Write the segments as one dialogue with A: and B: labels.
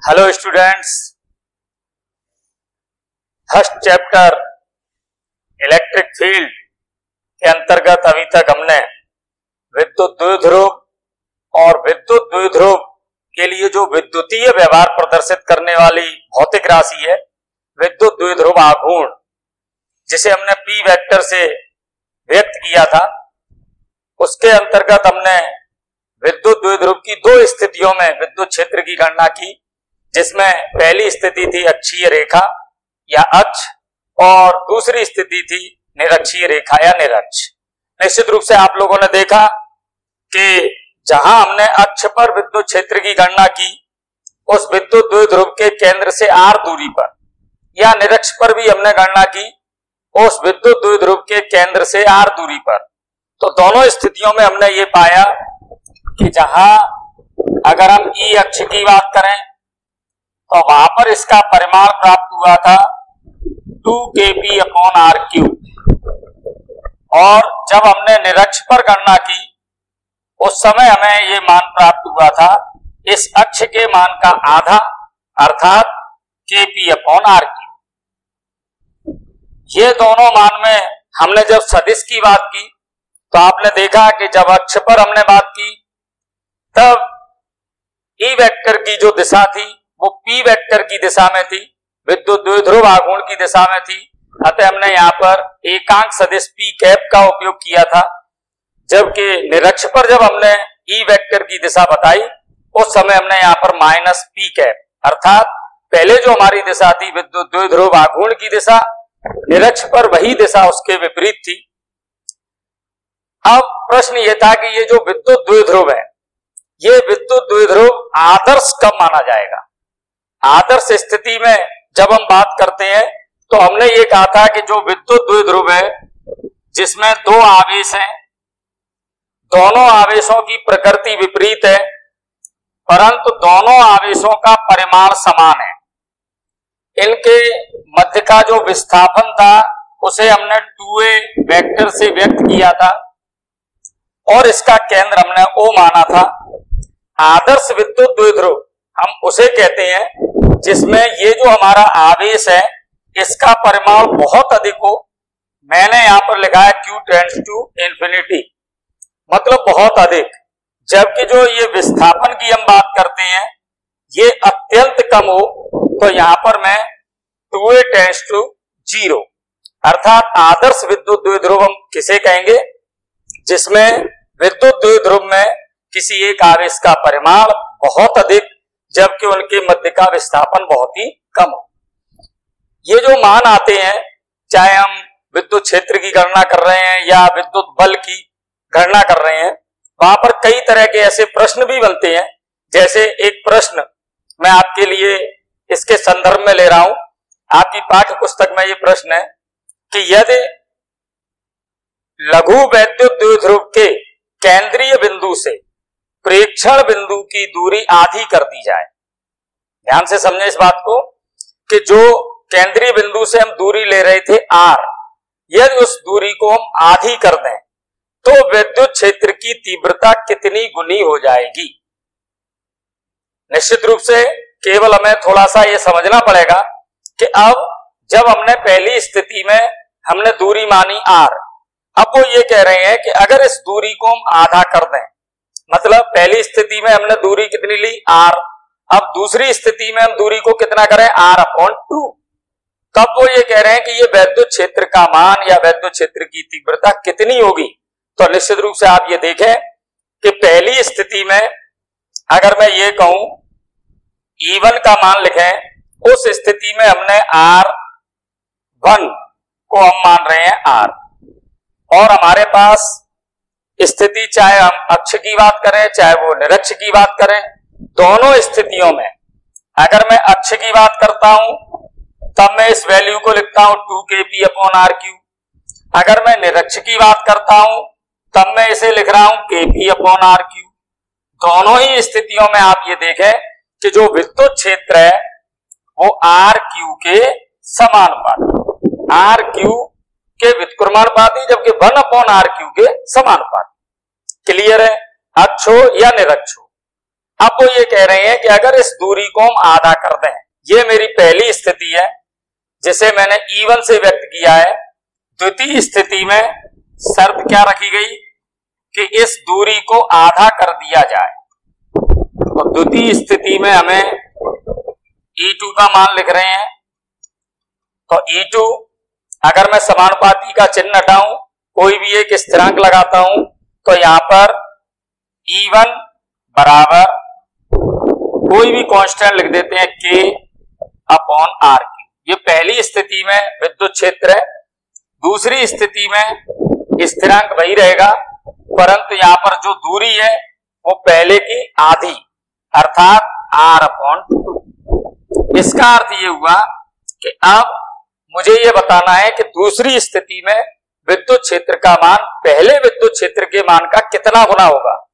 A: Hello students, first chapter electric field के अंतर्गत अभी तक हमने विद्युत द्विध्रुव और विद्युत द्विध्रुव के लिए जो विद्युतीय व्यवहार प्रदर्शित करने वाली भौतिक राशि है विद्युत द्विध्रुव आघूर्ण, जिसे हमने पी वेक्टर से व्यक्त किया था, उसके अंतर्गत हमने विद्युत द्विध्रुव की दो स्थितियों में विद्युत क्षेत्र की गणना की, जिसमें पहली स्थिति थी अक्षीय रेखा या अक्ष और दूसरी स्थिति थी निरक्षीय रेखा या निरक्ष। निश्चित रूप से आप लोगों ने देखा कि जहां हमने अक्ष पर विद्युत क्षेत्र की गणना की, उस विद्युत द्विध्रुव के केंद्र से r दूरी पर, या निरक्ष पर भी हमने गणना की उस विद्युत द्विध्रुव के केंद्र से r दूरी पर। तो दोनों स्थितियों में हमने ये पाया कि जहां अगर हम ई अक्ष की बात करें तो वहां पर इसका परिमाण प्राप्त हुआ था 2kp/r³, और जब हमने निरक्ष पर गणना की उस समय हमें ये मान प्राप्त हुआ था इस अक्ष के मान का आधा, अर्थात kp/r³। ये दोनों मान में हमने जब सदिश की बात की तो आपने देखा कि जब अक्ष पर हमने बात की तब ई वेक्टर की जो दिशा थी वो पी वेक्टर की दिशा में थी, विद्युत द्विध्रुव आघूर्ण की दिशा में थी। अतः हमने यहाँ पर एकांक सदिश पी कैप का उपयोग किया था, जबकि निरक्ष पर जब हमने ई वेक्टर की दिशा बताई उस समय हमने यहाँ पर माइनस पी कैप, अर्थात पहले जो हमारी दिशा थी विद्युत द्विध्रुव आघूर्ण की दिशा, निरक्ष पर वही दिशा उसके विपरीत थी। अब प्रश्न यह था कि ये जो विद्युत द्विध्रुव है, ये विद्युत द्विध्रुव आदर्श कब माना जाएगा। आदर्श स्थिति में जब हम बात करते हैं तो हमने ये कहा था कि जो विद्युत द्विध्रुव है जिसमें दो आवेश हैं, दोनों आवेशों की प्रकृति विपरीत है परंतु दोनों आवेशों का परिमाण समान है, इनके मध्य का जो विस्थापन था उसे हमने 2a वेक्टर से व्यक्त किया था और इसका केंद्र हमने O माना था। आदर्श विद्युत द्विध्रुव हम उसे कहते हैं जिसमें ये जो हमारा आवेश है इसका परिमाण बहुत अधिक हो। मैंने यहां पर लिखा है Q टेंड्स टू इंफिनिटी, मतलब बहुत अधिक, जबकि जो ये विस्थापन की हम बात करते हैं ये अत्यंत कम हो, तो यहां पर मैं 2a टेंड्स टू 0, अर्थात आदर्श विद्युत द्विध्रुव हम किसे कहेंगे जिसमें विद्युत द्विध्रुव में किसी एक आवेश का परिमाण बहुत अधिक जबकि उनके मध्य का विस्थापन बहुत ही कम हो। ये जो मान आते हैं, चाहे हम विद्युत क्षेत्र की गणना कर रहे हैं या विद्युत बल की गणना कर रहे हैं, वहां पर कई तरह के ऐसे प्रश्न भी बनते हैं। जैसे एक प्रश्न मैं आपके लिए इसके संदर्भ में ले रहा हूं, आपकी पाठ्य पुस्तक में ये प्रश्न है कि यदि लघु वैद्युत द्विध्रुव के केंद्रीय बिंदु से प्रेक्षण बिंदु की दूरी आधी कर दी जाए। ध्यान से समझे इस बात को कि जो केंद्रीय बिंदु से हम दूरी ले रहे थे r, यदि उस दूरी को हम आधी कर दें तो विद्युत क्षेत्र की तीव्रता कितनी गुनी हो जाएगी। निश्चित रूप से केवल हमें थोड़ा सा यह समझना पड़ेगा कि अब जब हमने पहली स्थिति में हमने दूरी मानी r, अब वो ये कह रहे हैं कि अगर इस दूरी को हम आधा कर दें, मतलब पहली स्थिति में हमने दूरी कितनी ली r, अब दूसरी स्थिति में हम दूरी को कितना करें r/2, तब वो ये कह रहे हैं कि ये वैद्युत क्षेत्र का मान या वैद्युत क्षेत्र की तीव्रता कितनी होगी। तो निश्चित रूप से आप ये देखें कि पहली स्थिति में अगर मैं ये कहूं E1 का मान लिखें, उस स्थिति में हमने R1 को हम मान रहे हैं R, और हमारे पास स्थिति चाहे हम अक्ष की बात करें चाहे वो निरक्ष की बात करें, दोनों स्थितियों में अगर मैं अक्ष की बात करता हूं तब मैं इस वैल्यू को लिखता हूं 2kp/r³, अगर मैं निरक्ष की बात करता हूं तब मैं इसे लिख रहा हूं kp/r³। दोनों ही स्थितियों में आप ये देखें कि जो विद्युत क्षेत्र है वो r/q के समानुपाती, r/q के व्युत्क्रमानुपाती, जबकि 1/r³ के समानुपाती। क्लियर है, अक्ष हो या निरक्ष हो। अब वो ये कह रहे हैं कि अगर इस दूरी को हम आधा कर दें, ये मेरी पहली स्थिति है जिसे मैंने E1 से व्यक्त किया है। द्वितीय स्थिति में शर्त क्या रखी गई कि इस दूरी को आधा कर दिया जाए। तो द्वितीय स्थिति में हमें E2 का मान लिख रहे हैं। तो E2 अगर मैं समानुपाती का चिन्ह हटाऊं, कोई भी एक स्थिरांक लगाता हूं, तो यहां पर E1 बराबर कोई भी कांस्टेंट लिख देते हैं K/R क्यू। ये पहली स्थिति में विद्युत क्षेत्र है। दूसरी स्थिति में स्थिरांक वही रहेगा, परंतु यहां पर जो दूरी है वो पहले की आधी अर्थात R/2। इसका अर्थ ये हुआ कि अब मुझे ये बताना है कि दूसरी स्थिति में विद्युत क्षेत्र का मान पहले विद्युत क्षेत्र के मान का कितना गुना होगा।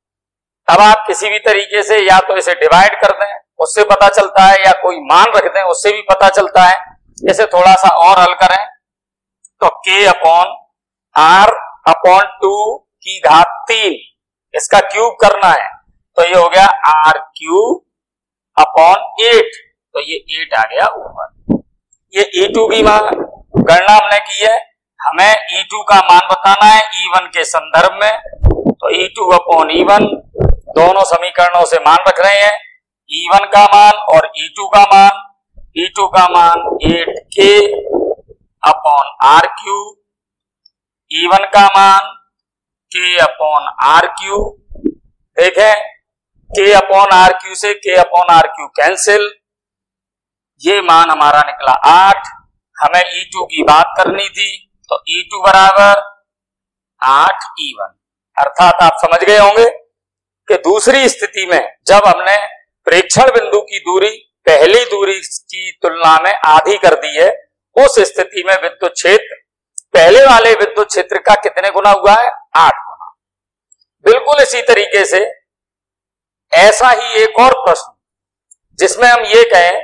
A: अब आप किसी भी तरीके से या तो इसे डिवाइड कर दें, उससे पता चलता है, या कोई मान रख दें, उससे भी पता चलता है। इसे थोड़ा सा और हल करें तो K/R/2 की घात 3 इसका क्यूब करना है, तो ये हो गया R/8। तो ये 8 आ गया ऊपर। ये E2 की गणना हमने की है। हमें E2 का मान बताना है E1 के संदर्भ में। तो E2/E1 दोनों समीकरणों से मान रख रहे हैं, E1 का मान और E2 का मान। E2 का मान 8K/R3, E1 का मान K/R3। देखें K/R3 से K/R3 कैंसिल, ये मान हमारा निकला 8। हमें E2 की बात करनी थी, तो E2 बराबर 8E1। अर्थात आप समझ गए होंगे कि दूसरी स्थिति में जब हमने प्रेक्षण बिंदु की दूरी पहली दूरी की तुलना में आधी कर दी है, उस स्थिति में विद्युत क्षेत्र पहले वाले विद्युत क्षेत्र का कितने गुना हुआ है? 8 गुना। बिल्कुल इसी तरीके से ऐसा ही एक और प्रश्न जिसमें हम ये कहें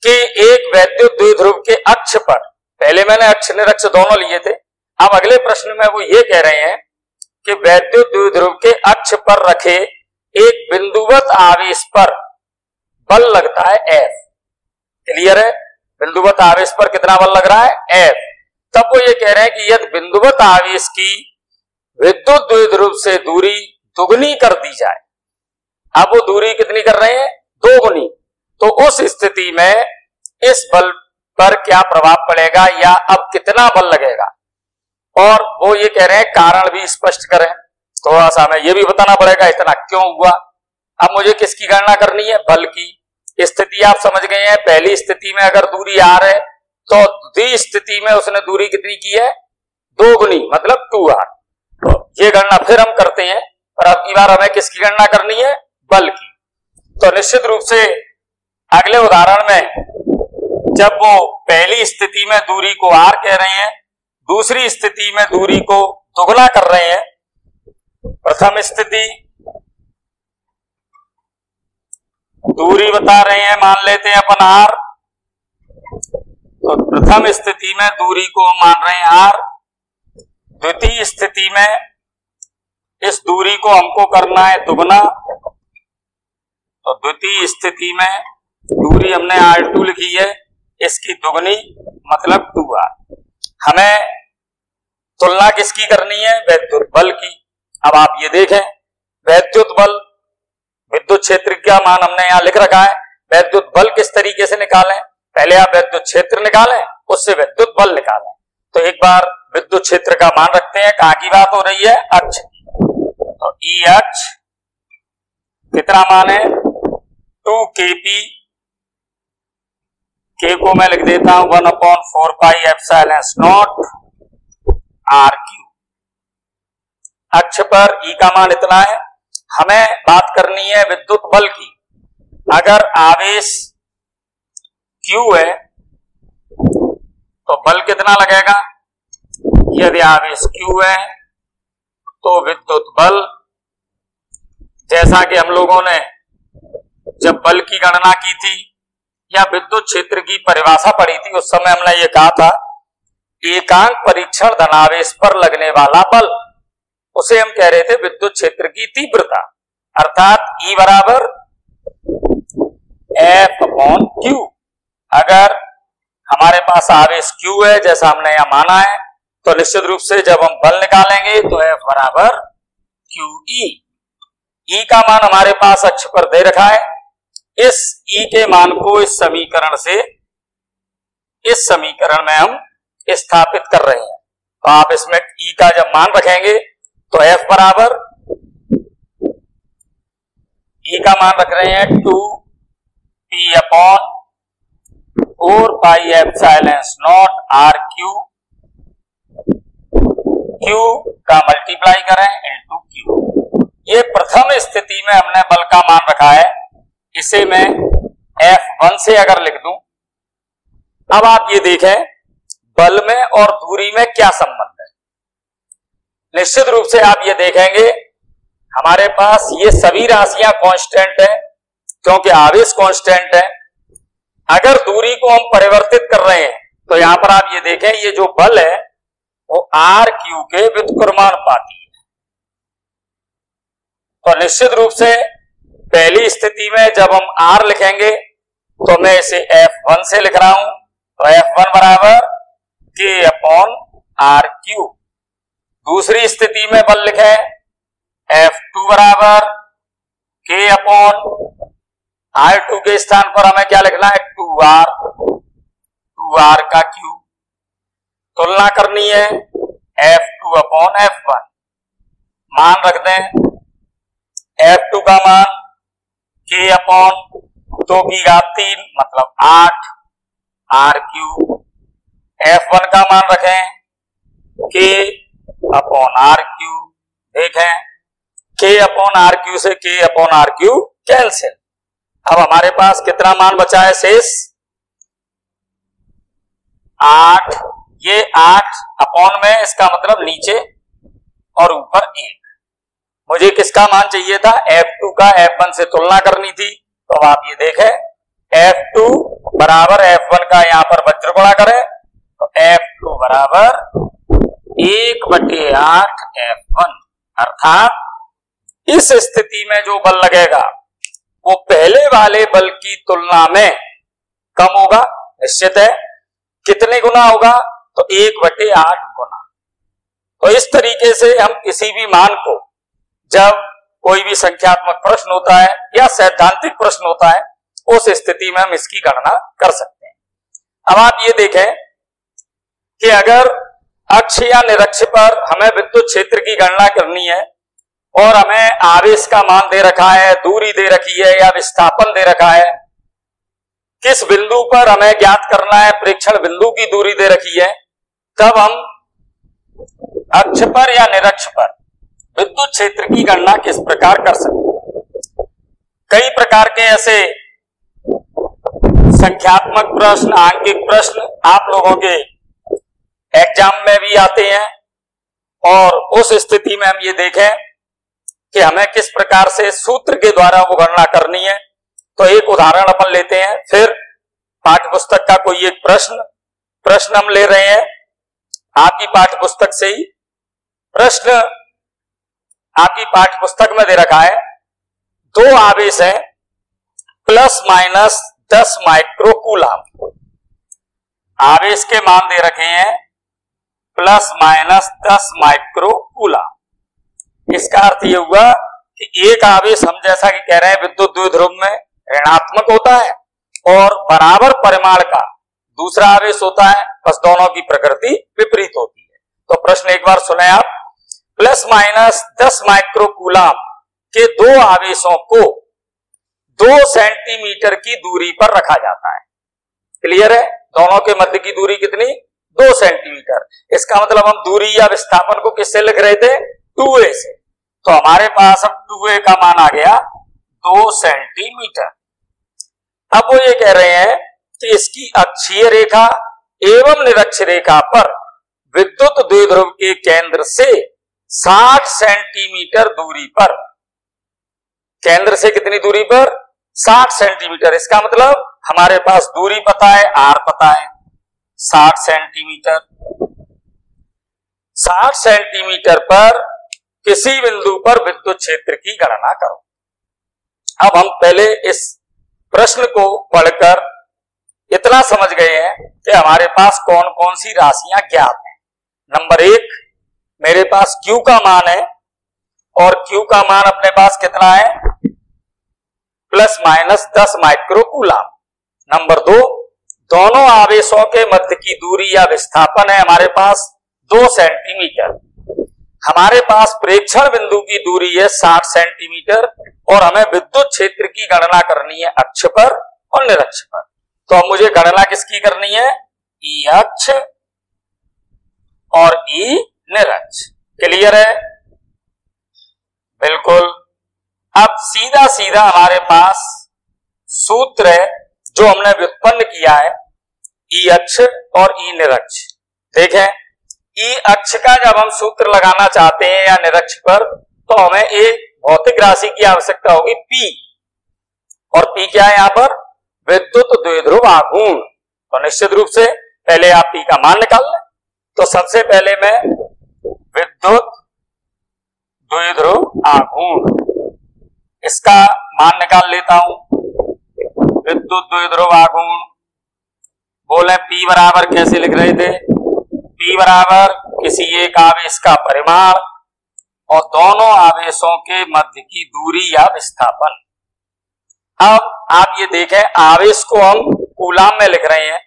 A: कि एक वैद्युत द्विध्रुव के अक्ष पर, पहले मैंने अक्ष निरक्ष दोनों लिए थे, अब अगले प्रश्न में वो ये कह रहे हैं कि वैद्युत द्विध्रुव के अक्ष पर रखे एक बिंदुवत आवेश पर बल लगता है F। क्लियर है? बिंदुवत आवेश पर कितना बल लग रहा है? F। तब वो ये कह रहे हैं कि यदि बिंदुवत आवेश की विद्युत द्विध्रुव से दूरी दुगनी कर दी जाए, अब वो दूरी कितनी कर रहे हैं? 2 गुनी। तो उस स्थिति में इस बल पर क्या प्रभाव पड़ेगा या अब कितना बल लगेगा? और वो ये कह रहे हैं कारण भी स्पष्ट करें। थोड़ा सा हमें ये भी बताना पड़ेगा इतना क्यों हुआ। अब मुझे किसकी गणना करनी है? बल की। स्थिति आप समझ गए हैं। पहली स्थिति में अगर दूरी R है तो द्वितीय स्थिति में उसने दूरी कितनी की है? 2 गुनी, मतलब 2R। तो ये गणना फिर हम करते हैं, पर अब की बार हमें किसकी गणना करनी है? बल की। तो निश्चित रूप से अगले उदाहरण में जब वो पहली स्थिति में दूरी को R कह रहे हैं, दूसरी स्थिति में दूरी को दुगना कर रहे हैं। प्रथम स्थिति दूरी बता रहे हैं, मान लेते हैं अपन R। तो प्रथम स्थिति में दूरी को मान रहे हैं R। द्वितीय स्थिति में इस दूरी को हमको करना है दुगना। तो द्वितीय स्थिति में दूरी हमने R2 लिखी है, इसकी दुगनी मतलब 2R। हमें तुलना किसकी करनी है? वैद्युत बल की। अब आप ये देखें, वैद्युत बल, विद्युत क्षेत्र का मान हमने यहां लिख रखा है। वैद्युत बल किस तरीके से निकालें? पहले आप विद्युत क्षेत्र निकालें, उससे विद्युत बल निकालें। तो एक बार विद्युत क्षेत्र का मान रखते हैं। कहां की बात हो रही है? अक्ष। तो ई अक्ष कितना मान है? 2kp। k को मैं लिख देता हूं 1/4πε0 R3। अक्ष पर E का मान इतना है। हमें बात करनी है विद्युत बल की। अगर आवेश Q है तो बल कितना लगेगा? यदि आवेश Q है तो विद्युत बल, जैसा कि हम लोगों ने जब बल की गणना की थी या विद्युत क्षेत्र की परिभाषा पढ़ी थी, उस समय हमने ये कहा था एकांक परीक्षण धनावेश पर लगने वाला बल, उसे हम कह रहे थे विद्युत क्षेत्र की तीव्रता। अर्थात E बराबर F/Q। अगर हमारे पास आवेश Q है जैसा हमने यहां माना है, तो निश्चित रूप से जब हम बल निकालेंगे तो F बराबर QE। E का मान हमारे पास अक्ष पर दे रखा है। इस E के मान को इस समीकरण में हम स्थापित कर रहे हैं। तो आप इसमें E का जब मान रखेंगे तो F बराबर, E का मान रख रहे हैं 2P/4πε0 RQ, Q का मल्टीप्लाई करें इनटू Q। ये प्रथम स्थिति में हमने बल का मान रखा है, इसे मैं F1 से अगर लिख दूं। अब आप ये देखें बल में और दूरी में क्या संबंध है। निश्चित रूप से आप ये देखेंगे हमारे पास ये सभी राशियां कांस्टेंट है, क्योंकि आवेश कांस्टेंट है। अगर दूरी को हम परिवर्तित कर रहे हैं तो यहां पर आप ये देखें, ये जो बल है वो RQ के व्युत्क्रमानुपाती है। तो निश्चित रूप से पहली स्थिति में जब हम R लिखेंगे तो मैं इसे F1 से लिख रहा हूं, तो F1 बराबर K/RQ। दूसरी स्थिति में बल लिखें F2 बराबर K/R2 के स्थान पर हमें क्या लिखना है 2R का Q। तुलना करनी है F2/F1। मान रख दें F2 का मान K/2 मतलब 8 RQ। F1 का मान रखें K/RQ। देखें K/RQ से K/RQ कैंसिल। अब हमारे पास कितना मान बचा है शेष 8। ये 8 अपॉन में, इसका मतलब नीचे और ऊपर 1। मुझे किसका मान चाहिए था F2 का, F1 से तुलना करनी थी। तो अब आप ये देखें F2 बराबर F1 का यहां पर वज्रगुणा करें तो F2 बराबर 1/8 F1। अर्थात इस स्थिति में जो बल लगेगा वो पहले वाले बल की तुलना में कम होगा, निश्चित है। कितने गुना होगा तो 1/8 गुना। तो इस तरीके से हम किसी भी मान को, जब कोई भी संख्यात्मक प्रश्न होता है या सैद्धांतिक प्रश्न होता है, उस स्थिति में हम इसकी गणना कर सकते हैं। अब आप ये देखें कि अगर अक्ष या निरक्ष पर हमें विद्युत क्षेत्र की गणना करनी है और हमें आवेश का मान दे रखा है, दूरी दे रखी है या विस्थापन दे रखा है, किस बिंदु पर हमें ज्ञात करना है, प्रेक्षण बिंदु की दूरी दे रखी है, तब हम अक्ष पर या निरक्ष पर विद्युत क्षेत्र की गणना किस प्रकार कर सकते हैं। कई प्रकार के ऐसे संख्यात्मक प्रश्न, आंकिक प्रश्न आप लोगों के एग्जाम में भी आते हैं, और उस स्थिति में हम ये देखें कि हमें किस प्रकार से सूत्र के द्वारा वो गणना करनी है। तो एक उदाहरण अपन लेते हैं, फिर पाठ्यपुस्तक का कोई एक प्रश्न हम ले रहे हैं आपकी पाठ्यपुस्तक से ही। प्रश्न आपकी पाठ्यपुस्तक में दे रखा है, दो आवेश हैं ±10 माइक्रोकूलम। आवेश के मान दे रखे हैं ±10 माइक्रोकूलम। इसका अर्थ यह हुआ कि एक आवेश हम जैसा कि कह रहे हैं विद्युत द्विध्रुव में ऋणात्मक होता है और बराबर परिमाण का दूसरा आवेश होता है, बस दोनों की प्रकृति विपरीत होती है। तो प्रश्न एक बार सुने आप, ±10 माइक्रोकूलम के दो आवेशों को 2 सेंटीमीटर की दूरी पर रखा जाता है। क्लियर है? दोनों के मध्य की दूरी कितनी? 2 सेंटीमीटर। इसका मतलब हम दूरी या विस्थापन को किससे लिख रहे थे? 2a से। तो हमारे पास अब 2a का मान आ गया 2 सेंटीमीटर। अब वो ये कह रहे हैं कि इसकी अक्षीय रेखा एवं निरक्ष रेखा पर विद्युत द्विध्रुव के केंद्र से 60 सेंटीमीटर दूरी पर, केंद्र से कितनी दूरी पर? 60 सेंटीमीटर। इसका मतलब हमारे पास दूरी पता है, r पता है, 60 सेंटीमीटर। 60 सेंटीमीटर पर किसी बिंदु पर विद्युत क्षेत्र की गणना करो। अब हम पहले इस प्रश्न को पढ़कर इतना समझ गए हैं कि हमारे पास कौन कौन सी राशियां ज्ञात हैं। नंबर 1, मेरे पास Q का मान है और Q का मान अपने पास कितना है, ±10 माइक्रोकूलम। नंबर 2, दोनों आवेशों के मध्य की दूरी या विस्थापन है हमारे पास 2 सेंटीमीटर। हमारे पास प्रेक्षण बिंदु की दूरी है 60 सेंटीमीटर और हमें विद्युत क्षेत्र की गणना करनी है अक्ष पर और निरक्ष पर। तो अब मुझे गणना किसकी करनी है, ई अक्ष और ई निरक्ष। क्लियर है? बिल्कुल। अब सीधा सीधा हमारे पास सूत्र है जो हमने व्युत्पन्न किया है, ई अक्ष और ई निरक्ष। देखें, ई अक्ष का जब हम सूत्र लगाना चाहते हैं या निरक्ष पर, तो हमें एक भौतिक राशि की आवश्यकता होगी P, और P क्या है यहां पर, विद्युत द्विध्रुव आघूर्ण। तो निश्चित रूप से पहले आप P का मान निकाल लें। तो सबसे पहले मैं विद्युत द्विध्रुव आघूर्ण, इसका मान निकाल लेता हूं। विद्युत द्विध्रुव आघूर्ण, बोले P बराबर कैसे लिख रहे थे, P बराबर किसी एक आवेश का परिमाण और दोनों आवेशों के मध्य की दूरी या विस्थापन। अब आप ये देखें, आवेश को हम कूलाम में लिख रहे हैं,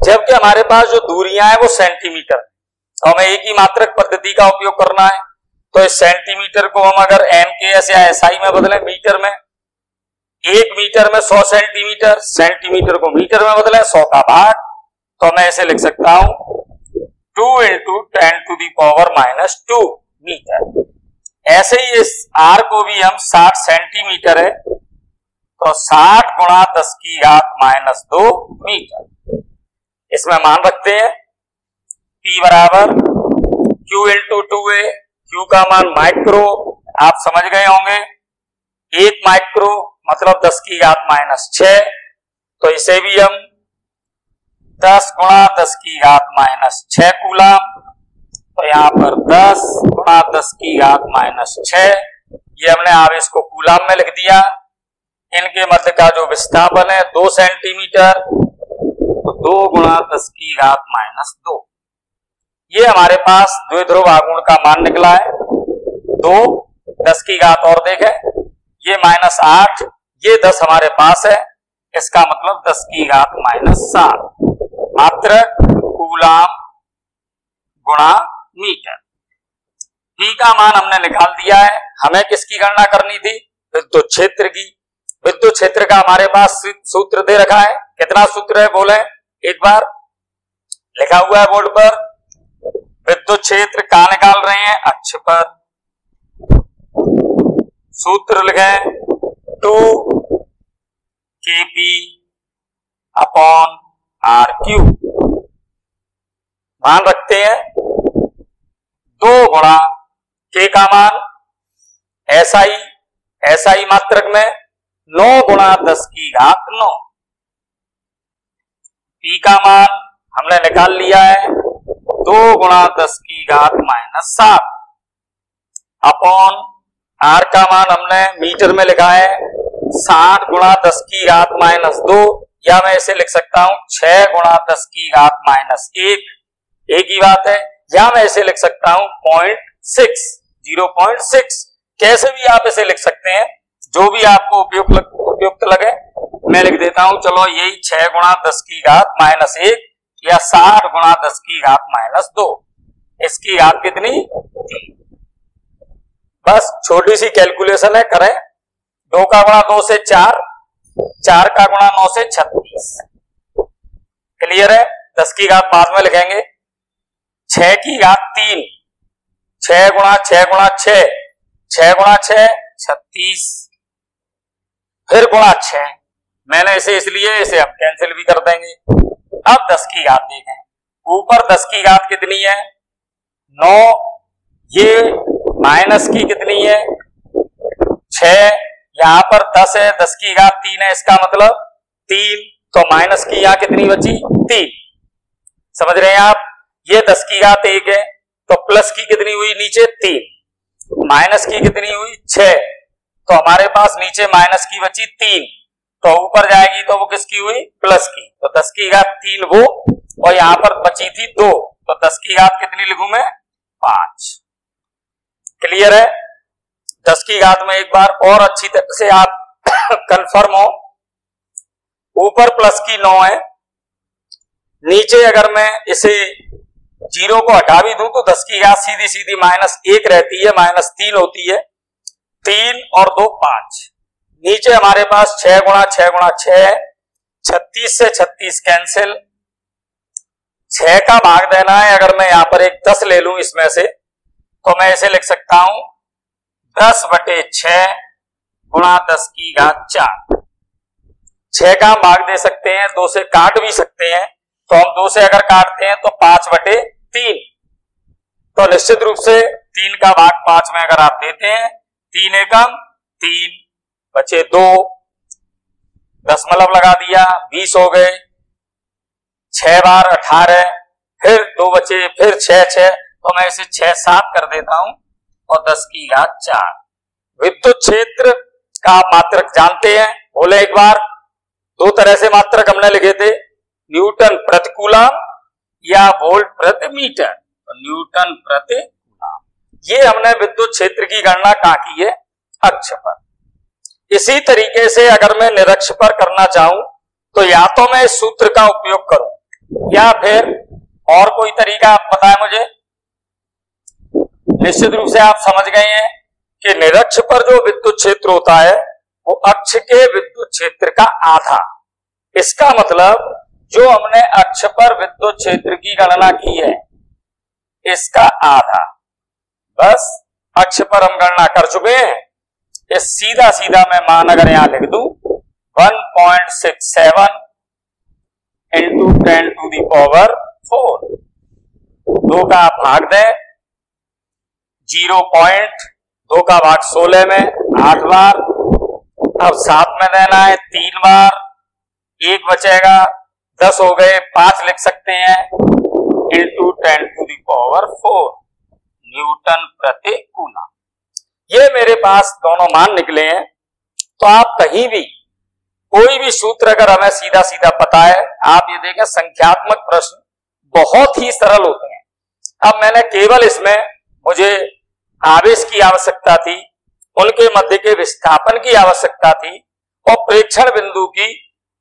A: जबकि हमारे पास जो दूरियां हैं वो सेंटीमीटर। तो हमें एक ही मात्रक पद्धति का उपयोग करना है। तो इस सेंटीमीटर को हम अगर NKS या SI में बदलें मीटर में, 1 मीटर में 100 सेंटीमीटर, सेंटीमीटर को मीटर में बदलें 100 का भाग, तो मैं ऐसे लिख सकता हूं 2 × 10⁻² मीटर। ऐसे ही इस R को भी हम 60 सेंटीमीटर है, तो 60 × 10⁻² मीटर। इसमें मान रखते हैं P बराबर Q × 2A। Q का मान माइक्रो, आप समझ गए होंगे, 1 माइक्रो मतलब 10⁻⁶। तो इसे भी हम 10 × 10⁻⁶ कूलम। तो यहां पर 10 × 10⁻⁶, ये हमने आवेश को कूलम में लिख दिया। इनके मध्य का जो विस्थापन है 2 सेंटीमीटर, तो 2 × 10⁻²। ये हमारे पास द्विध्रुव आघूर्ण का मान निकला है 2, 10 की घात और देखें, ये -8, ये 10 हमारे पास है, इसका मतलब 10⁻⁷ मात्रक कूलम गुणा मीटर। P का मान हमने निकाल दिया है। हमें किसकी गणना करनी थी, विद्युत क्षेत्र की। विद्युत क्षेत्र का हमारे पास सूत्र दे रखा है। कितना सूत्र है बोले एक बार, लिखा हुआ है बोर्ड पर। विद्युत क्षेत्र कहां निकाल रहे हैं, अक्ष पर। सूत्र लिखें 2 kP/R³ मान रखते हैं 2 गुणा K का मान SI मात्रक में 9 × 10⁻⁹। P का मान हमने निकाल लिया है 2 × 10⁻⁷ अपॉन R का मान हमने मीटर में लिखा है 60 × 10⁻², या मैं इसे लिख सकता हूं 6 × 10⁻⁻1, एक ही बात है। या मैं इसे लिख सकता हूं 0.6, कैसे भी आप इसे लिख सकते हैं, जो भी आपको उपयुक्त लगे। मैं लिख देता हूं, चलो यही 6 × 10⁻1 या 60 × 10⁻²। इसकी घात कितनी, 3। बस छोटी सी कैलकुलेशन है, करें। 2 का गुणा 2 से 4, 4 का गुणा 9 से 36। क्लियर है? 10 की घात बाद में लिखेंगे। 6 की घात 3, 6 × 6 × 6, 6 × 6 36, फिर गुणा 6। मैंने इसे इसलिए, इसे हम कैंसिल भी कर देंगे। अब 10 की घात देखें, ऊपर 10 की घात कितनी है, 9, ये माइनस की कितनी है, 6, यहां पर 10 है, 10 की घात 3 है, इसका मतलब 3, तो माइनस की यहां कितनी बची, 3। समझ रहे हैं आप? ये 10 की घात 1 है, तो प्लस की कितनी हुई नीचे, 3, माइनस की कितनी हुई, 6, तो हमारे पास नीचे माइनस की बची 3, तो ऊपर जाएगी तो वो किसकी हुई, प्लस की, तो 10 की घात 3 वो, और यहां पर बची थी 2, तो 10 की घात कितनी लिखूं मैं, 5। क्लियर है। 10 की घात में एक बार और अच्छी तरह से आप कंफर्म हो, ऊपर प्लस की 9 है, नीचे अगर मैं इसे 0 को हटा भी दूं तो 10 की घात सीधी सीधी -1 रहती है, -3 होती है, 3 और 2 5। नीचे हमारे पास 6 गुणा 6 गुणा 6 है, 36 से 36 कैंसिल, 6 का भाग देना है। अगर मैं यहां पर एक 10 ले लूं इसमें से, तो मैं इसे लिख सकता हूं 10/6 गुणा 10 की घात 4। 6 का भाग दे सकते हैं, 2 से काट भी सकते हैं, तो हम 2 से अगर काटते हैं तो 5/3, तो निश्चित रूप से 3 का भाग 5 में अगर आप देते हैं, 3 एकम 3 बचे 2, दशमलव लगा दिया, 20 हो गए, 6 बार 18, फिर 2 बचे, फिर 6 6, तो मैं इसे 6 7 कर देता हूं और 10 की घात 4। विद्युत क्षेत्र का मात्रक जानते हैं, बोले एक बार, 2 तरह से मात्रक हमने लिखे थे, न्यूटन प्रति कूलम या वोल्ट प्रति मीटर। तो न्यूटन प्रति कूलम, ये हमने विद्युत क्षेत्र की गणना कहां की है, अक्ष पर। इसी तरीके से अगर मैं निरक्ष पर करना चाहूं तो या तो मैं इस सूत्र का उपयोग करूं या फिर और कोई तरीका आप बताएं मुझे। निश्चित रूप से आप समझ गए हैं कि निरक्ष पर जो विद्युत क्षेत्र होता है वो अक्ष के विद्युत क्षेत्र का आधा। इसका मतलब जो हमने अक्ष पर विद्युत क्षेत्र की गणना की है इसका आधा, बस अक्ष पर हम गणना कर चुके हैं। इस सीधा सीधा मैं मान अगर यहां लिख दूं 1.67 इंटू 10⁴, 2 का भाग दें 0.2 का भाग 16 में 8 बार, अब 7 में देना है 3 बार, 1 बचेगा, 10 हो गए, 5 लिख सकते हैं इंटू 10⁴ न्यूटन प्रति कूलम। ये मेरे पास दोनों मान निकले हैं। तो आप कहीं भी कोई भी सूत्र अगर हमें सीधा सीधा पता है, आप ये देखें संख्यात्मक प्रश्न बहुत ही सरल होते हैं। अब मैंने केवल इसमें मुझे आवेश की आवश्यकता थी, उनके मध्य के विस्थापन की आवश्यकता थी और प्रेक्षण बिंदु की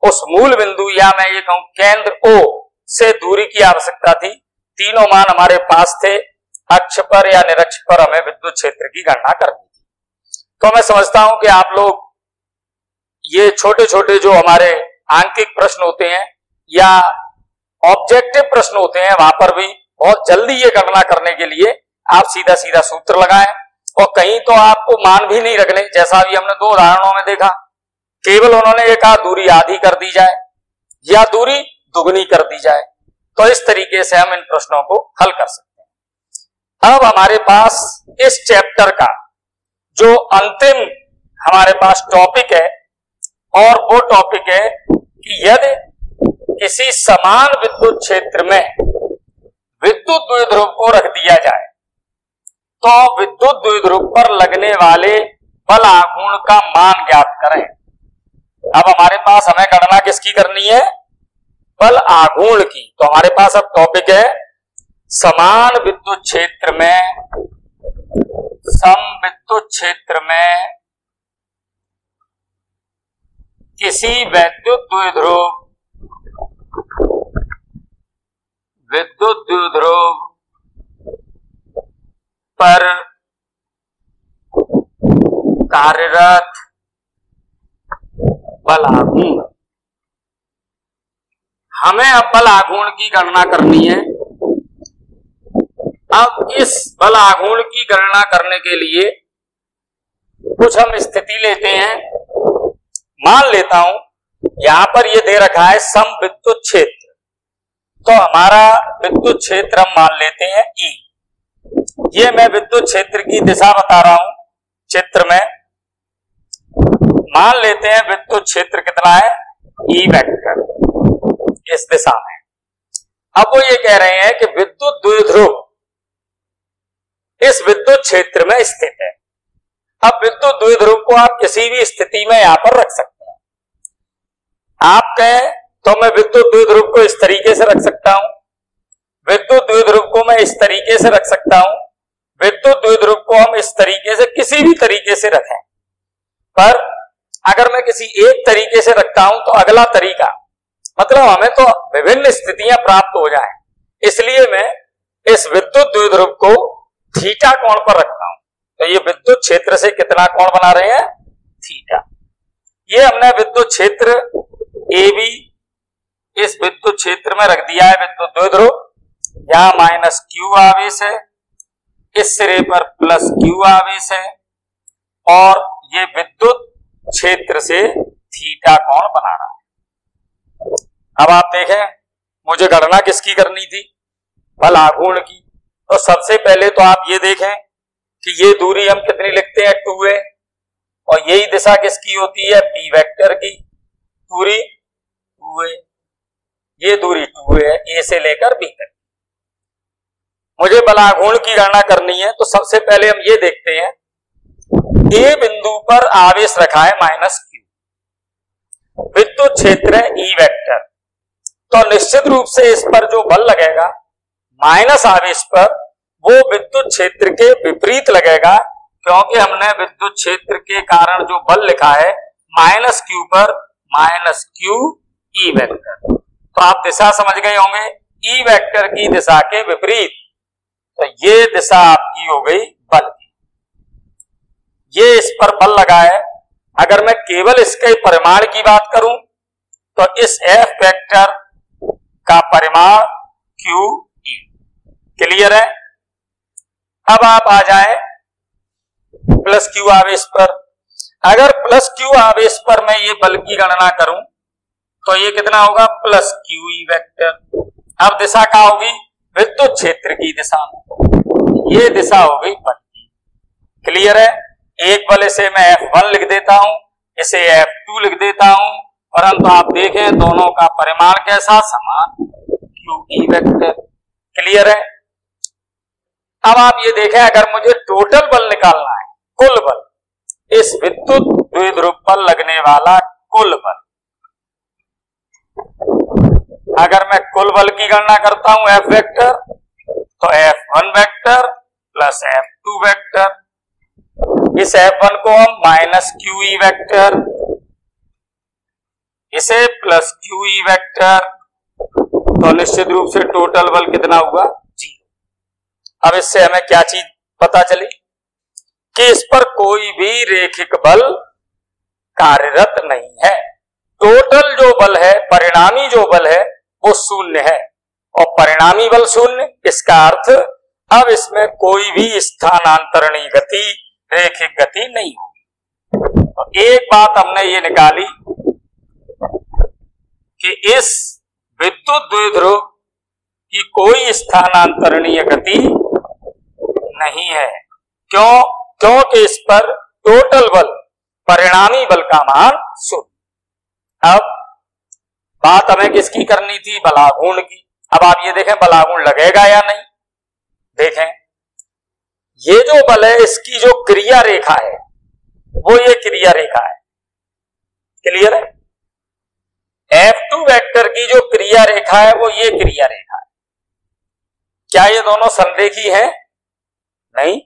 A: उस मूल बिंदु या मैं ये कहूं केंद्र O से दूरी की आवश्यकता थी। तीनों मान हमारे पास थे। अक्ष पर या निरक्ष पर हमें विद्युत क्षेत्र की गणना करनी थी। तो मैं समझता हूं कि आप लोग ये छोटे छोटे जो हमारे आंकिक प्रश्न होते हैं या ऑब्जेक्टिव प्रश्न होते हैं, वहां पर भी बहुत जल्दी ये गणना करने के लिए आप सीधा सीधा सूत्र लगाएं और कहीं तो आपको मान भी नहीं रखने, जैसा अभी हमने 2 उदाहरणों में देखा। केवल उन्होंने ये कहा दूरी आधी कर दी जाए या दूरी दुगनी कर दी जाए। तो इस तरीके से हम इन प्रश्नों को हल कर सकते हैं। अब हमारे पास इस चैप्टर का जो अंतिम हमारे पास टॉपिक है, और वो टॉपिक है कि यदि किसी समान विद्युत क्षेत्र में विद्युत द्विध्रुव को रख दिया जाए तो विद्युत द्विध्रुव पर लगने वाले बल आघूर्ण का मान ज्ञात करें। अब हमारे पास हमें गणना किसकी करनी है, बल आघूर्ण की। तो हमारे पास अब टॉपिक है समान विद्युत क्षेत्र में, समविद्युत क्षेत्र में किसी विद्युत द्विध्रुव पर कार्यरत बल आघूर्ण। हमें अब बल आघूर्ण की गणना करनी है। अब इस बल आघूर्ण की गणना करने के लिए कुछ हम स्थिति लेते हैं। मान लेता हूं यहां पर ये दे रखा है समविद्युत क्षेत्र, तो हमारा विद्युत क्षेत्र हम मान लेते हैं E। ये मैं विद्युत क्षेत्र की दिशा बता रहा हूं। चित्र में मान लेते हैं विद्युत क्षेत्र कितना है, E वेक्टर, इस दिशा में। अब वो ये कह रहे हैं कि विद्युत द्विध्रुव इस विद्युत क्षेत्र में स्थित है। अब विद्युत द्विध्रुव को आप किसी भी स्थिति में यहां पर रख सकते हैं। आप कहें तो मैं विद्युत द्विध्रुव को इस तरीके से रख सकता हूं, विद्युत द्विध्रुव को मैं इस तरीके से रख सकता हूं, विद्युत द्विध्रुव को हम इस तरीके से किसी भी तरीके से रखें। पर अगर मैं किसी एक तरीके से रखता हूं तो अगला तरीका मतलब हमें तो विभिन्न स्थितियां प्राप्त हो जाएं, इसलिए मैं इस विद्युत द्विध्रुव को थीटा कोण पर रखता हूं। तो ये विद्युत क्षेत्र से कितना कोण बना रहे हैं? थीटा। ये हमने विद्युत क्षेत्र ए बी इस विद्युत क्षेत्र में रख दिया है विद्युत द्विध्रुव। यहां माइनस क्यू आवेश है, इस सिरे पर प्लस क्यू आवेश है और ये विद्युत क्षेत्र से थीटा कोण बना रहा है। अब आप देखें मुझे गणना किसकी करनी थी? बल आघूर्ण की। तो सबसे पहले तो आप ये देखें कि ये दूरी हम कितनी लिखते हैं? 2a, और यही दिशा किसकी होती है? p वेक्टर की। दूरी 2a, ये दूरी 2a है a से लेकर b तक। मुझे बल आघूर्ण की गणना करनी है तो सबसे पहले हम ये देखते हैं a बिंदु पर आवेश रखा है माइनस q, विद्युत क्षेत्र है E वेक्टर। तो निश्चित रूप से इस पर जो बल लगेगा माइनस आवेश पर वो विद्युत क्षेत्र के विपरीत लगेगा, क्योंकि हमने विद्युत क्षेत्र के कारण जो बल लिखा है माइनस क्यू पर माइनस क्यू ई वेक्टर। तो आप दिशा समझ गए होंगे, ई वेक्टर की दिशा के विपरीत। तो ये दिशा आपकी हो गई बल की। ये इस पर बल लगा है। अगर मैं केवल इसके परिमाण की बात करूं तो इस एफ वेक्टर का परिमाण क्यू ई। क्लियर है? अब आप आ जाए प्लस क्यू आवेश पर। अगर प्लस क्यू आवेश पर मैं ये बल की गणना करूं तो ये कितना होगा? Plus Q E vector. अब दिशा क्या होगी? विद्युत क्षेत्र की दिशा में। ये दिशा हो गई बल की। क्लियर है? एक बल इसे मैं F1 लिख देता हूं, इसे F2 लिख देता हूं, परंतु आप देखें दोनों का परिमाण कैसा? समान, क्यू ई वेक्टर। क्लियर है? अब आप ये देखें अगर मुझे टोटल बल निकालना है, कुल बल, इस विद्युत द्विध्रुव पर लगने वाला कुल बल, अगर मैं कुल बल की गणना करता हूं F वेक्टर तो F1 vector plus F2 vector. इस F1 को हम माइनस क्यू ई वेक्टर, इसे प्लस क्यू ई वेक्टर। तो निश्चित रूप से टोटल बल कितना हुआ? 0। अब इससे हमें क्या चीज पता चली कि इस पर कोई भी रैखिक बल कार्यरत नहीं है। टोटल जो बल है, परिणामी जो बल है वो शून्य है, और परिणामी बल शून्य, इसका अर्थ अब इसमें कोई भी स्थानांतरणीय गति, रैखिक गति नहीं होगी। तो एक बात हमने ये निकाली कि इस विद्युत द्विध्रुव की कोई स्थानांतरणीय गति नहीं है। क्यों? क्योंकि इस पर टोटल बल, परिणामी बल का मान शून्य। अब बात हमें किसकी करनी थी? बलाघूर्ण की। अब आप ये देखें बलाघूर्ण लगेगा या नहीं। देखें ये जो बल है इसकी जो क्रिया रेखा है वो ये क्रिया रेखा है। क्लियर है? F2 वेक्टर की जो क्रिया रेखा है वो ये क्रिया रेखा है। क्या ये दोनों संरेखी हैं? नहीं।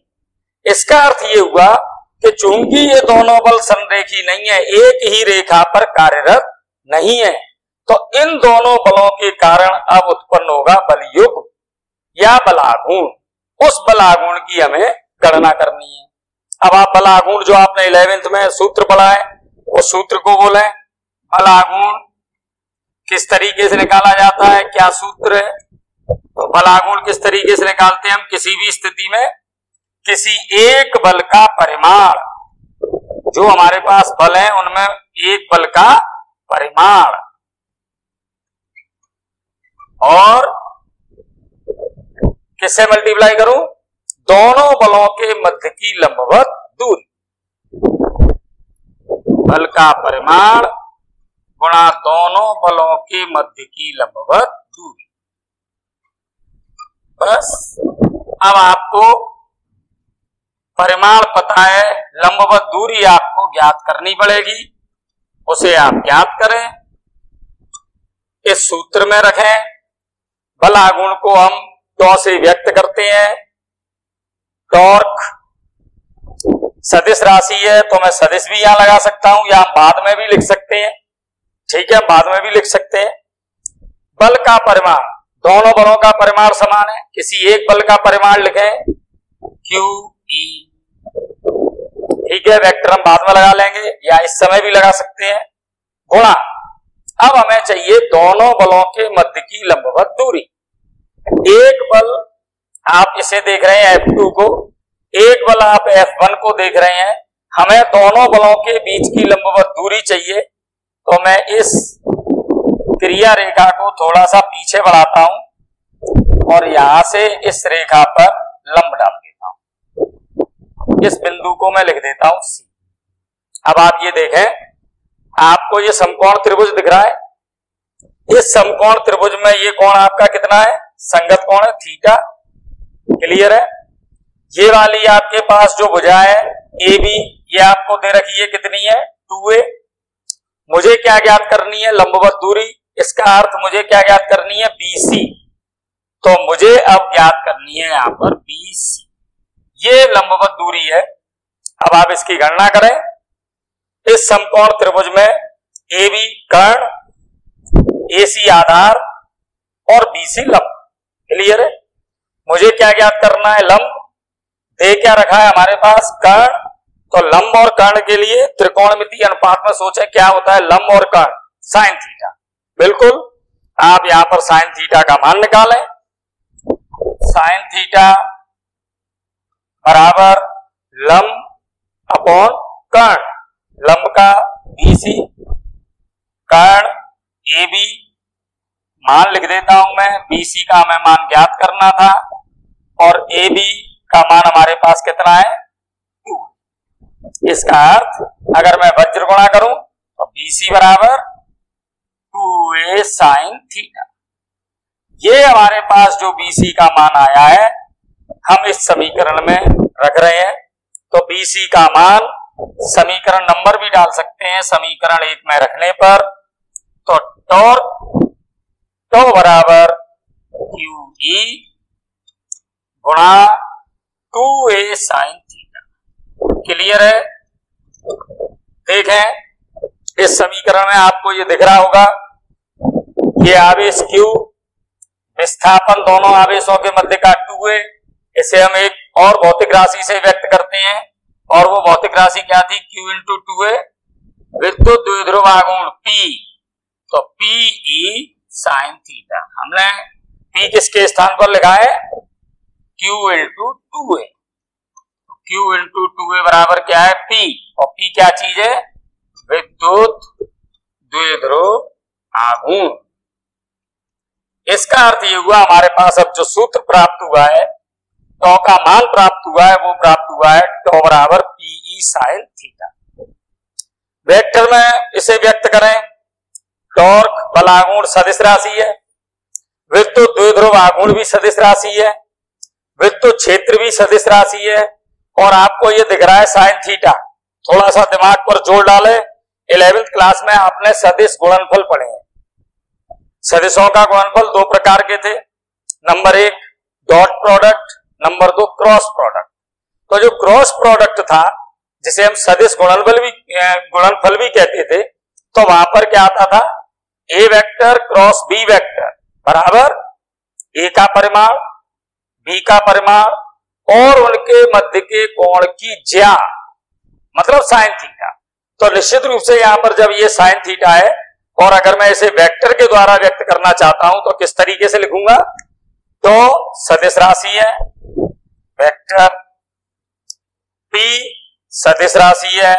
A: इसका अर्थ ये हुआ कि चूंकि ये दोनों बल संरेखी नहीं है, एक ही रेखा पर कार्यरत नहीं है, तो इन दोनों बलों के कारण अब उत्पन्न होगा बलयुग्म या बलाघूर्ण। उस बलाघूर्ण की हमें गणना करनी है। अब आप बलाघूर्ण जो आपने 11th में सूत्र पढ़ा है उस सूत्र को बोलें। बलाघूर्ण किस तरीके से निकाला जाता है, क्या सूत्र है? तो बलाघूर्ण किस तरीके से निकालते हैं हम? किसी भी स्थिति में किसी एक बल का परिमाण, जो हमारे पास बल है उनमें एक बल का परिमाण और किससे मल्टीप्लाई करूं? दोनों बलों के मध्य की लंबवत दूरी। बल का परिमाण गुणा दोनों बलों के मध्य की लंबवत दूरी। बस अब आपको परिमाण पता है, लंबवत दूरी आपको ज्ञात करनी पड़ेगी, उसे आप ज्ञात करें, इस सूत्र में रखें। बल आघूर्ण को हम टॉ से व्यक्त करते हैं। टॉर्क सदिश राशि है तो मैं सदिश भी यहां लगा सकता हूं, या हम बाद में भी लिख सकते हैं। ठीक है, बाद में भी लिख सकते हैं। बल का परिमाण, दोनों बलों का परिमाण समान है, किसी एक बल का परिमाण लिखें QE। ठीक है, वेक्टर हम बाद में लगा लेंगे या इस समय भी लगा सकते हैं। गुणा, अब हमें चाहिए दोनों बलों के मध्य की लंबवत दूरी। एक बल आप इसे देख रहे हैं F2 को, एक बल आप F1 को देख रहे हैं, हमें दोनों बलों के बीच की लंबवत दूरी चाहिए। तो मैं इस क्रिया रेखा को थोड़ा सा पीछे बढ़ाता हूं और यहां से इस रेखा पर लंब डाल देता हूं। इस बिंदु को मैं लिख देता हूं C। अब आप ये देखें, आपको ये समकोण त्रिभुज दिख रहा है। इस समकोण त्रिभुज में ये कोण आपका कितना है? संगत कोण है थीटा। क्लियर है? ये वाली आपके पास जो भुजा है AB, ये आपको दे रखी है कितनी है? 2a। मुझे क्या ज्ञात करनी है? लंबवत दूरी। इसका अर्थ मुझे क्या ज्ञात करनी है? BC। तो मुझे अब ज्ञात करनी है यहां पर BC। ये लंबवत दूरी है। अब आप इसकी गणना करें। इस समकोण त्रिभुज में AB कर्ण, AC आधार और BC लंब। क्लियर है? मुझे क्या ज्ञात करना है? लंब। दे क्या रखा है हमारे पास? कर्ण। तो लंब और कर्ण के लिए त्रिकोणमितीय अनुपात में सोचे क्या होता है? लंब और कर्ण साइन थीटा। बिल्कुल, आप यहां पर साइन थीटा का मान निकालें। साइन थीटा बराबर लंब अपॉन कर्ण। लंब का BC, कर्ण AB, मान लिख देता हूं मैं। BC का हमें मान ज्ञात करना था और AB का मान हमारे पास कितना है? 2। इसका अर्थ अगर मैं वज्र गुणा करूं तो BC बराबर 2a साइन थीटा। ये हमारे पास जो BC का मान आया है हम इस समीकरण में रख रहे हैं। तो BC का मान समीकरण नंबर भी डाल सकते हैं समीकरण 1 में रखने पर। तो टॉर्क टो बराबर QE गुणा 2a साइन थीटा। क्लियर है? देखें, इस समीकरण में आपको ये दिख रहा होगा, ये आवेश Q, विस्थापन दोनों आवेशों के मध्य का 2a। इसे हम एक और भौतिक राशि से व्यक्त करते हैं और वो भौतिक राशि क्या थी? Q into 2a। विद्युत द्विध्रुव आघूर्ण P, तो PE साइन थीटा। हमने P किसके स्थान पर लिखा है? Q into 2a। Q into 2a बराबर क्या है? P। और P क्या चीज है? विद्युत द्विध्रुव आघूर्ण। इसका अर्थ ये हुआ हमारे पास अब जो सूत्र प्राप्त हुआ है, टॉ का मान प्राप्त हुआ है, वो प्राप्त हुआ है टॉ बराबर PE साइन थीटा। वेक्टर में इसे व्यक्त करें। टॉर्क बल आघूर्ण सदिश राशि है, विद्युत द्विध्रुव आघूर्ण भी सदिश राशि है, विद्युत क्षेत्र भी सदिश राशि है, और आपको ये दिख रहा है साइन थीटा। थोड़ा सा दिमाग पर जोर डाले। 11वीं क्लास में आपने सदिश गुणनफल पढ़े हैं। सदिशों का गुणनफल 2 प्रकार के थे। Number 1 dot product, number 2 cross product. तो जो क्रॉस प्रोडक्ट था, जिसे हम सदिश गुणनफल भी कहते थे, तो वहां पर क्या आता था? A vector cross B vector बराबर A का परिमाण, B का परिमाण और उनके मध्य के कोण की ज्या, मतलब साइन थीटा। तो निश्चित रूप से यहां पर जब ये साइन थीटा है और अगर मैं इसे वेक्टर के द्वारा व्यक्त करना चाहता हूं तो किस तरीके से लिखूंगा? तो सदिश राशि है, वेक्टर P सदिश राशि है,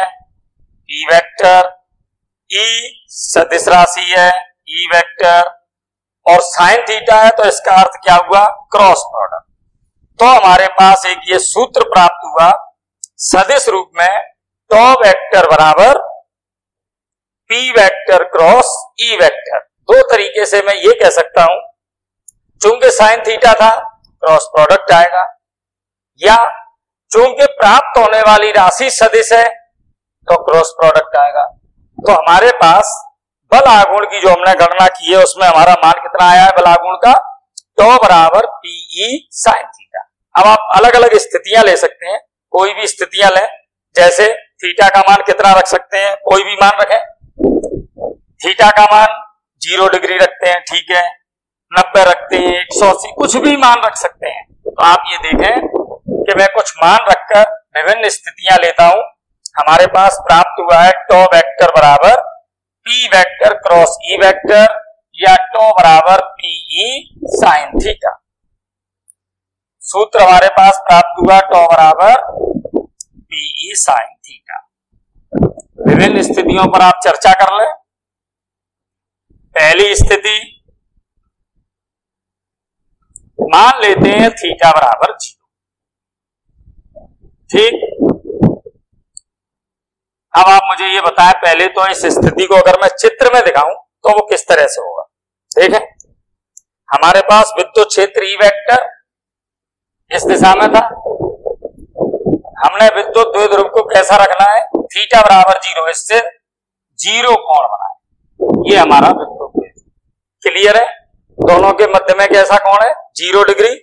A: P वेक्टर, E सदिश राशि है, E वेक्टर, और साइन थीटा है, तो इसका अर्थ क्या हुआ? Cross product. तो हमारे पास एक ये सूत्र प्राप्त हुआ सदिश रूप में, टॉ वेक्टर बराबर P vector cross E vector. 2 तरीके से मैं ये कह सकता हूं, चूंकि साइन थीटा था क्रॉस प्रोडक्ट आएगा, या चूंकि प्राप्त होने वाली राशि सदिश है तो क्रॉस प्रोडक्ट आएगा। तो हमारे पास बल आघूर्ण की जो हमने गणना की है उसमें हमारा मान कितना आया है बल आघूर्ण का, टॉ बराबर पीई साइन थीटा। अब आप अलग अलग स्थितियां ले सकते हैं, कोई भी स्थितियां लें, जैसे थीटा का मान कितना रख सकते हैं, कोई भी मान रखें। थीटा का मान 0 डिग्री रखते हैं, ठीक है, 90 रखते हैं, 180, कुछ भी मान रख सकते हैं। तो आप ये देखें कि मैं कुछ मान रखकर विभिन्न स्थितियां लेता हूं। हमारे पास प्राप्त हुआ है टॉ वेक्टर बराबर P vector cross E vector, या टॉ बराबर पीई साइन थीटा। सूत्र हमारे पास प्राप्त हुआ टॉ बराबर पीई साइन थीटा। विभिन्न स्थितियों पर आप चर्चा कर लें। पहली स्थिति मान लेते हैं थीटा बराबर 0, ठीक। अब आप मुझे ये बताएं, पहले तो इस स्थिति को अगर मैं चित्र में दिखाऊं तो वो किस तरह से होगा। देखें, हमारे पास विद्युत क्षेत्र ई वेक्टर इस दिशा में था, हमने विद्युत द्विध्रुव को कैसा रखना है, थीटा बराबर 0, इससे 0 कोण बनाए, ये हमारा विद्युत द्विध्रुव। क्लियर है? दोनों के मध्य में कैसा कोण है, 0 डिग्री।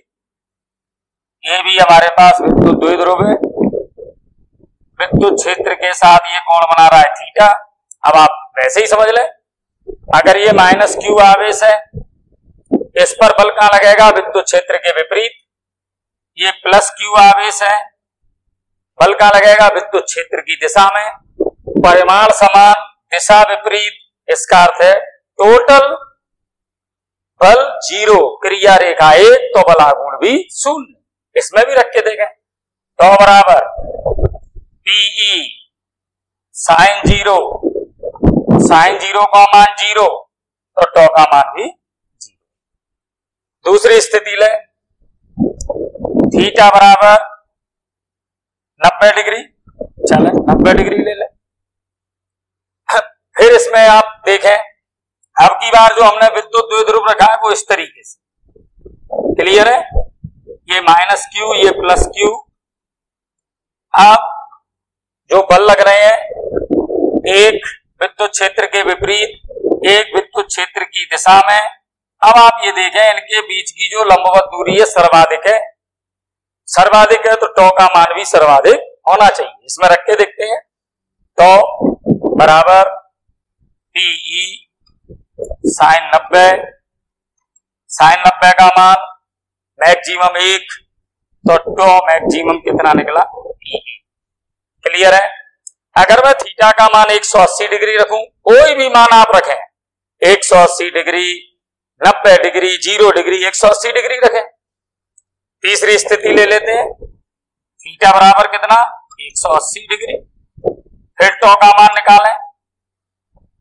A: ये भी हमारे पास विद्युत द्विध्रुव है, विद्युत क्षेत्र के साथ ये कोण बना रहा है थीटा। अब आप वैसे ही समझ लें, अगर ये माइनस क्यू आवेश है, इस पर बल कहां लगेगा, विद्युत क्षेत्र के विपरीत। ये प्लस क्यू आवेश है, बल कहां लगेगा, विद्युत क्षेत्र की दिशा में। परिमाण समान, दिशा विपरीत, इसका अर्थ है टोटल बल 0, क्रिया रेखा 1, तो बल आघूर्ण भी 0। इसमें भी रख के देखें, तो बराबर पीई साइन 0, साइन 0 का मान 0, तो टॉ का मान भी 0। दूसरी स्थिति ले, थीटा बराबर 90 डिग्री, चले 90 डिग्री ले ले। फिर इसमें आप देखें, अब की बार जो हमने विद्युत द्विध्रुव रखा है वो इस तरीके से। क्लियर है? ये माइनस क्यू, ये प्लस क्यू। अब जो बल लग रहे हैं, एक विद्युत क्षेत्र के विपरीत, एक विद्युत क्षेत्र की दिशा में। अब आप ये देखें, इनके बीच की जो लंबवत दूरी है सर्वाधिक है, सर्वाधिक है तो टॉ का मान भी सर्वाधिक होना चाहिए। इसमें रख के देखते हैं, टॉ बराबर पीई साइन 90, साइन 90 का मान मैक्सिमम 1, तो टॉ मैक्सिमम कितना निकला, पीई। क्लियर है? अगर मैं थीटा का मान 180 डिग्री रखूं, कोई भी मान आप रखें, 180 डिग्री, 90 डिग्री, 0 डिग्री, 180 डिग्री रखें। तीसरी स्थिति ले लेते हैं, थीटा बराबर कितना, 180 डिग्री। फिर टॉ का मान निकालें,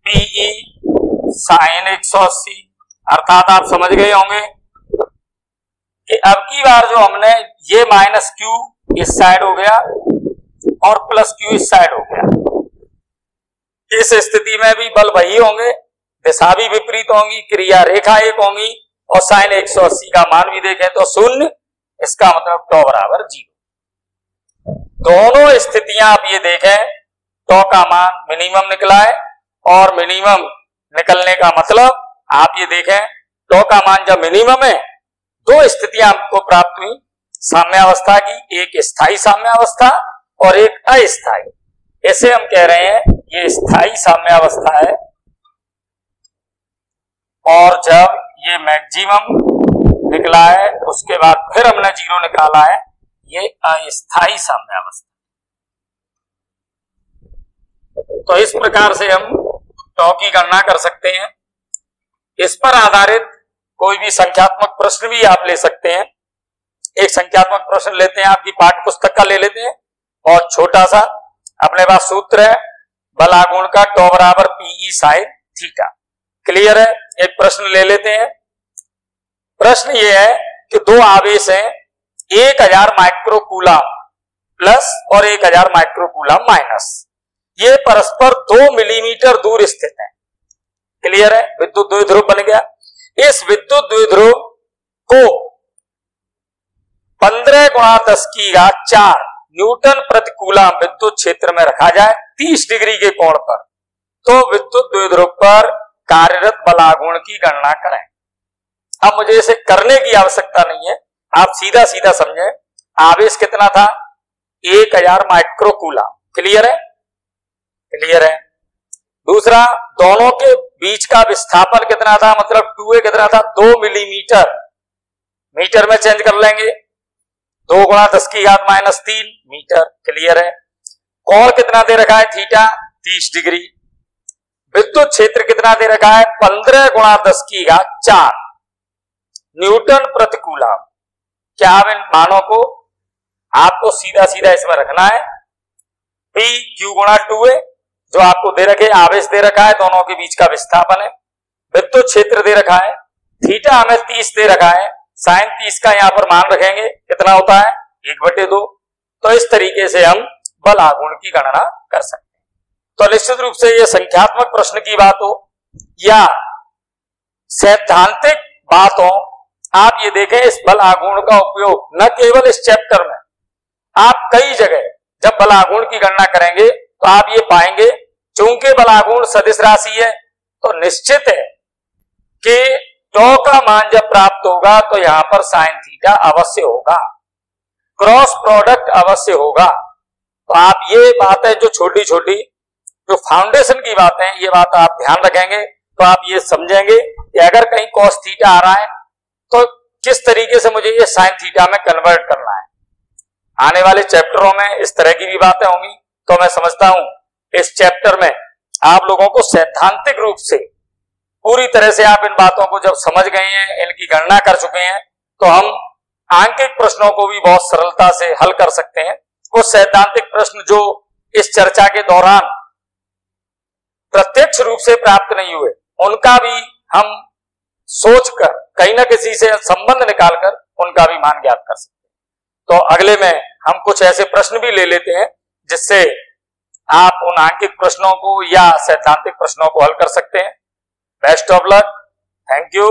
A: पीई साइन 180। अर्थात आप समझ गए होंगे कि अब की बार जो हमने ये माइनस क्यू इस साइड हो गया और प्लस क्यू इस साइड हो गया, इस स्थिति में भी बल वही होंगे, दिशा भी विपरीत होंगी, क्रिया रेखा 1 होंगी, और साइन 180 का मान भी देखें तो 0। इसका मतलब टॉ बराबर 0। दोनों स्थितियां आप ये देखें, टॉ का मान मिनिमम निकला है, और मिनिमम निकलने का मतलब आप ये देखें, टॉ का मान जब मिनिमम है, दो स्थितियां आपको प्राप्त हुई साम्यावस्था की, एक स्थायी साम्यावस्था और एक अस्थायी। इसे हम कह रहे हैं ये स्थायी साम्यावस्था है, और जब ये मैक्सिमम निकला है उसके बाद फिर हमने 0 निकाला है, ये अस्थायी साम्यावस्था। तो इस प्रकार से हम टॉ की गणना कर सकते हैं। इस पर आधारित कोई भी संख्यात्मक प्रश्न भी आप ले सकते हैं। एक संख्यात्मक प्रश्न लेते हैं, आपकी पाठ्य पुस्तक का ले लेते हैं, और छोटा सा अपने पास सूत्र है बल आघूर्ण का, टॉ बराबर पीई साइन थीटा। क्लियर है? एक प्रश्न ले लेते हैं। प्रश्न ये है कि दो आवेश हैं, 1000 माइक्रोकूलम प्लस और 1000 माइक्रोकूलम माइनस। ये परस्पर 2 मिलीमीटर दूर स्थित है। क्लियर है? विद्युत द्विध्रुव बन गया। इस विद्युत द्विध्रुव को 15 × 10⁴ न्यूटन प्रति कूलम विद्युत क्षेत्र में रखा जाए 30 डिग्री के कोण पर, तो विद्युत द्विध्रुव पर कार्यरत बल आघूर्ण की गणना करें। अब मुझे इसे करने की आवश्यकता नहीं है, आप सीधा सीधा समझें। आवेश कितना था? 1000 माइक्रो कूलम। क्लियर है? क्लियर है। दूसरा, दोनों के बीच का विस्थापन कितना था, मतलब 2a कितना था? 2 मिलीमीटर। मीटर में चेंज कर लेंगे, 2 गुणा 10⁻³ मीटर। क्लियर है। कोण कितना दे रखा है? Theta 30 degree. विद्युत क्षेत्र कितना दे रखा है? 15 गुणा 10⁴ न्यूटन प्रति कूलम। क्या आप इन मानों को आपको सीधा सीधा इसमें रखना है। P Q गुणा 2a जो आपको दे रखे, आवेश दे रखा है, दोनों के बीच का विस्थापन है, विद्युत क्षेत्र दे रखा है, थीटा हमें 30 दे रखा है, साइन 30 का यहां पर मान रखेंगे, कितना होता है? 1/2। तो इस तरीके से हम बल आघूर्ण की गणना कर सकते हैं। तो निश्चित रूप से यह संख्यात्मक प्रश्न की बात हो या सैद्धांतिक बात हो, आप ये देखें इस बल आघूर्ण का उपयोग न केवल इस चैप्टर में, आप कई जगह जब बल आघूर्ण की गणना करेंगे तो आप ये पाएंगे, चूंकि बल आघूर्ण सदिश राशि है तो निश्चित है कि टॉ का मान जब प्राप्त होगा तो यहां पर साइन थीटा अवश्य होगा, क्रॉस प्रोडक्ट अवश्य होगा। तो आप ये बातें जो छोटी छोटी जो फाउंडेशन की बातें, ये बात आप ध्यान रखेंगे तो आप ये समझेंगे कि अगर कहीं कॉस थीटा आ रहा है तो किस तरीके से मुझे ये साइन थीटा में कन्वर्ट करना है। आने वाले चैप्टरों में इस तरह की भी बातें होंगी। तो मैं समझता हूं इस चैप्टर में आप लोगों को सैद्धांतिक रूप से पूरी तरह से आप इन बातों को जब समझ गए हैं, इनकी गणना कर चुके हैं, तो हम आंकिक प्रश्नों को भी बहुत सरलता से हल कर सकते हैं। वो सैद्धांतिक प्रश्न जो इस चर्चा के दौरान प्रत्यक्ष रूप से प्राप्त नहीं हुए, उनका भी हम सोचकर कहीं ना किसी से संबंध निकालकर उनका भी मान ज्ञात कर सकते हैं। तो अगले में हम कुछ ऐसे प्रश्न भी ले लेते हैं जिससे आप उन आंकिक प्रश्नों को या सैद्धांतिक प्रश्नों को हल कर सकते हैं। Best of luck. Thank you.